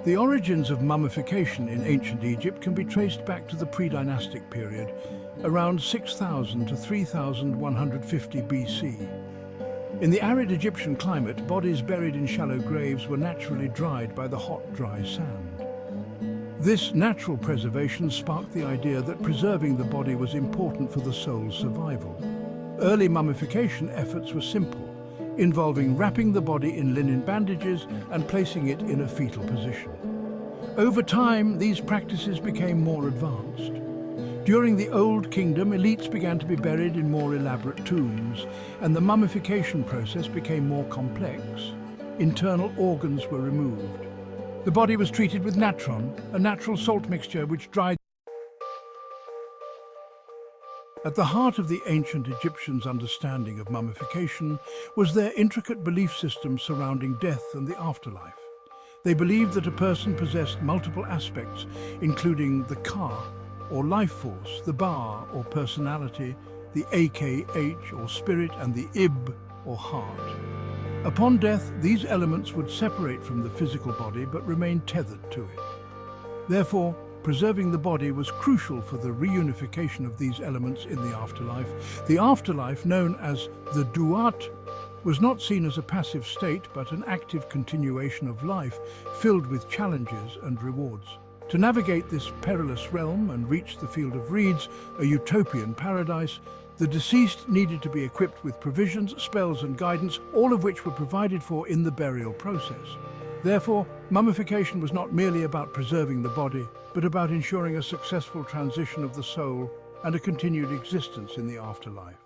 The origins of mummification in ancient Egypt can be traced back to the pre-dynastic period, around 6000 to 3150 BC. In the arid Egyptian climate, bodies buried in shallow graves were naturally dried by the hot, dry sand. This natural preservation sparked the idea that preserving the body was important for the soul's survival. Early mummification efforts were simple, involving wrapping the body in linen bandages and placing it in a fetal position. Over time, these practices became more advanced. During the Old Kingdom, elites began to be buried in more elaborate tombs, and the mummification process became more complex. Internal organs were removed. The body was treated with natron, a natural salt mixture which dried. At the heart of the ancient Egyptians' understanding of mummification was their intricate belief system surrounding death and the afterlife. They believed that a person possessed multiple aspects, including the ka, or life force, the ba, or personality, the akh, or spirit, and the ib, or heart. Upon death, these elements would separate from the physical body but remain tethered to it. Therefore, preserving the body was crucial for the reunification of these elements in the afterlife. The afterlife, known as the duat, was not seen as a passive state but an active continuation of life filled with challenges and rewards. To navigate this perilous realm and reach the field of reeds, a utopian paradise, the deceased needed to be equipped with provisions, spells and guidance, all of which were provided for in the burial process. Therefore, mummification was not merely about preserving the body, but about ensuring a successful transition of the soul and a continued existence in the afterlife.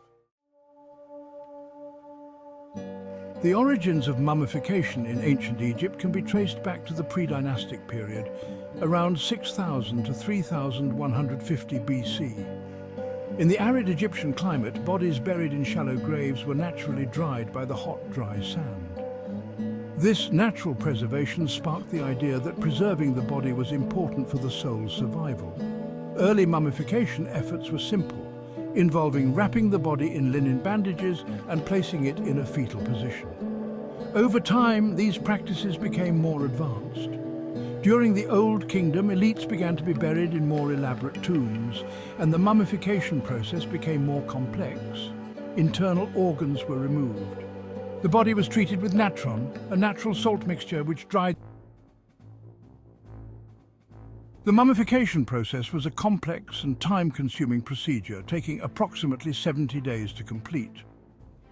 The origins of mummification in ancient Egypt can be traced back to the pre-dynastic period, around 6000 to 3150 BC. In the arid Egyptian climate, bodies buried in shallow graves were naturally dried by the hot, dry sand. This natural preservation sparked the idea that preserving the body was important for the soul's survival. Early mummification efforts were simple, involving wrapping the body in linen bandages and placing it in a fetal position. Over time, these practices became more advanced. During the Old Kingdom, elites began to be buried in more elaborate tombs, and the mummification process became more complex. Internal organs were removed. The body was treated with natron, a natural salt mixture which dried. The mummification process was a complex and time-consuming procedure, taking approximately 70 days to complete.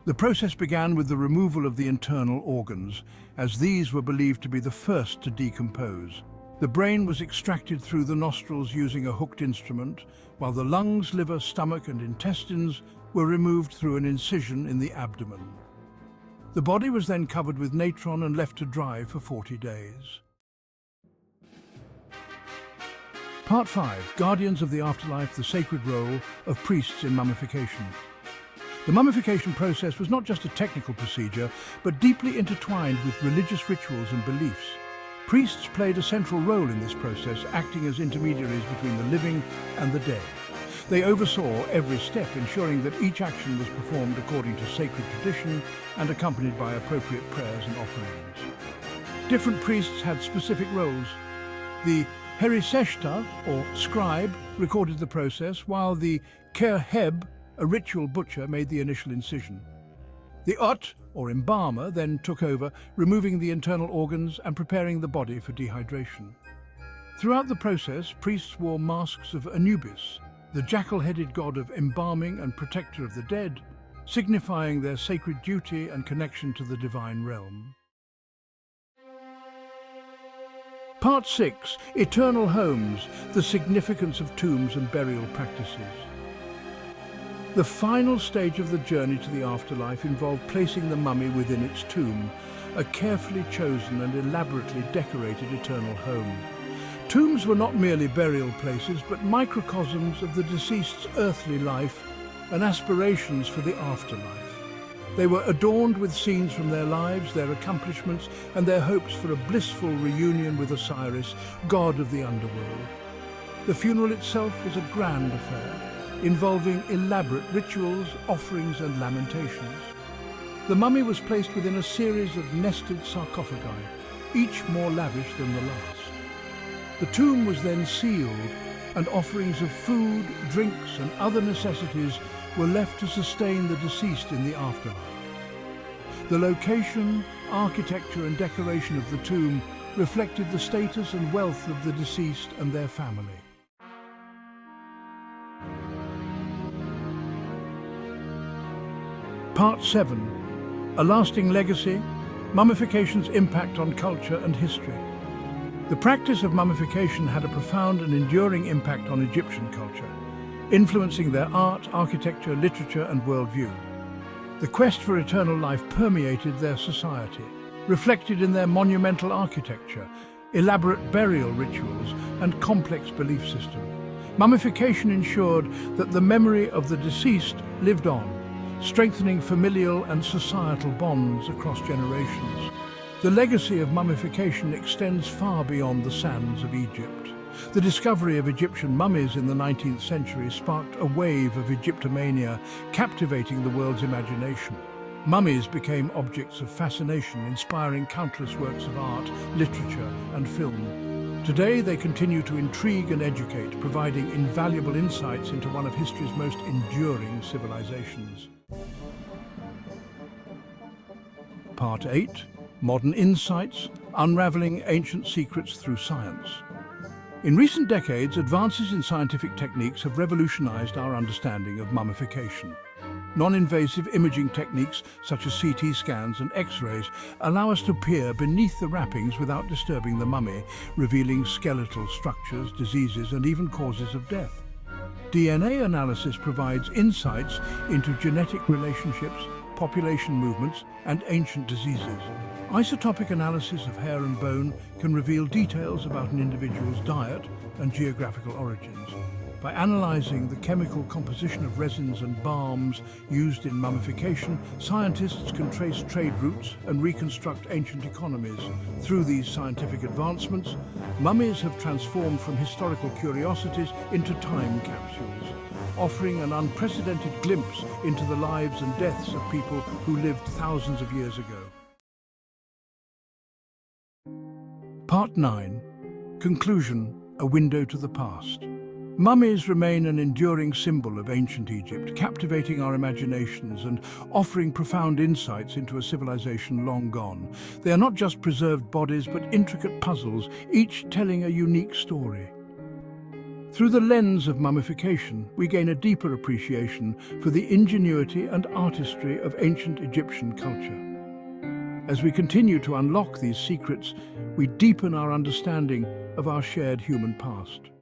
The process began with the removal of the internal organs, as these were believed to be the first to decompose. The brain was extracted through the nostrils using a hooked instrument, while the lungs, liver, stomach and intestines were removed through an incision in the abdomen. The body was then covered with natron and left to dry for 40 days. Part 5. Guardians of the Afterlife, the sacred role of priests in mummification. The mummification process was not just a technical procedure, but deeply intertwined with religious rituals and beliefs. Priests played a central role in this process, acting as intermediaries between the living and the dead. They oversaw every step, ensuring that each action was performed according to sacred tradition and accompanied by appropriate prayers and offerings. Different priests had specific roles. The Heriseshta, or scribe, recorded the process, while the Kerheb, a ritual butcher, made the initial incision. The Ut, or embalmer, then took over, removing the internal organs and preparing the body for dehydration. Throughout the process, priests wore masks of Anubis, the jackal-headed god of embalming and protector of the dead, signifying their sacred duty and connection to the divine realm. Part 6. Eternal Homes, the significance of tombs and burial practices. The final stage of the journey to the afterlife involved placing the mummy within its tomb, a carefully chosen and elaborately decorated eternal home. Tombs were not merely burial places, but microcosms of the deceased's earthly life and aspirations for the afterlife. They were adorned with scenes from their lives, their accomplishments, and their hopes for a blissful reunion with Osiris, god of the underworld. The funeral itself was a grand affair, involving elaborate rituals, offerings and lamentations. The mummy was placed within a series of nested sarcophagi, each more lavish than the last. The tomb was then sealed, and offerings of food, drinks, and other necessities were left to sustain the deceased in the afterlife. The location, architecture, and decoration of the tomb reflected the status and wealth of the deceased and their family. Part 7. A lasting legacy, mummification's impact on culture and history. The practice of mummification had a profound and enduring impact on Egyptian culture, influencing their art, architecture, literature, and worldview. The quest for eternal life permeated their society, reflected in their monumental architecture, elaborate burial rituals, and complex belief system. Mummification ensured that the memory of the deceased lived on, strengthening familial and societal bonds across generations. The legacy of mummification extends far beyond the sands of Egypt. The discovery of Egyptian mummies in the 19th century sparked a wave of Egyptomania, captivating the world's imagination. Mummies became objects of fascination, inspiring countless works of art, literature, and film. Today, they continue to intrigue and educate, providing invaluable insights into one of history's most enduring civilizations. Part 8. Modern Insights, Unraveling Ancient Secrets Through Science. In recent decades, advances in scientific techniques have revolutionized our understanding of mummification. Non-invasive imaging techniques such as CT scans and X-rays allow us to peer beneath the wrappings without disturbing the mummy, revealing skeletal structures, diseases, and even causes of death. DNA analysis provides insights into genetic relationships, population movements, and ancient diseases. Isotopic analysis of hair and bone can reveal details about an individual's diet and geographical origins. By analyzing the chemical composition of resins and balms used in mummification, scientists can trace trade routes and reconstruct ancient economies. Through these scientific advancements, mummies have transformed from historical curiosities into time capsules, offering an unprecedented glimpse into the lives and deaths of people who lived thousands of years ago. Part 9. Conclusion: A window to the past. Mummies remain an enduring symbol of ancient Egypt, captivating our imaginations and offering profound insights into a civilization long gone. They are not just preserved bodies, but intricate puzzles, each telling a unique story. Through the lens of mummification, we gain a deeper appreciation for the ingenuity and artistry of ancient Egyptian culture. As we continue to unlock these secrets, we deepen our understanding of our shared human past.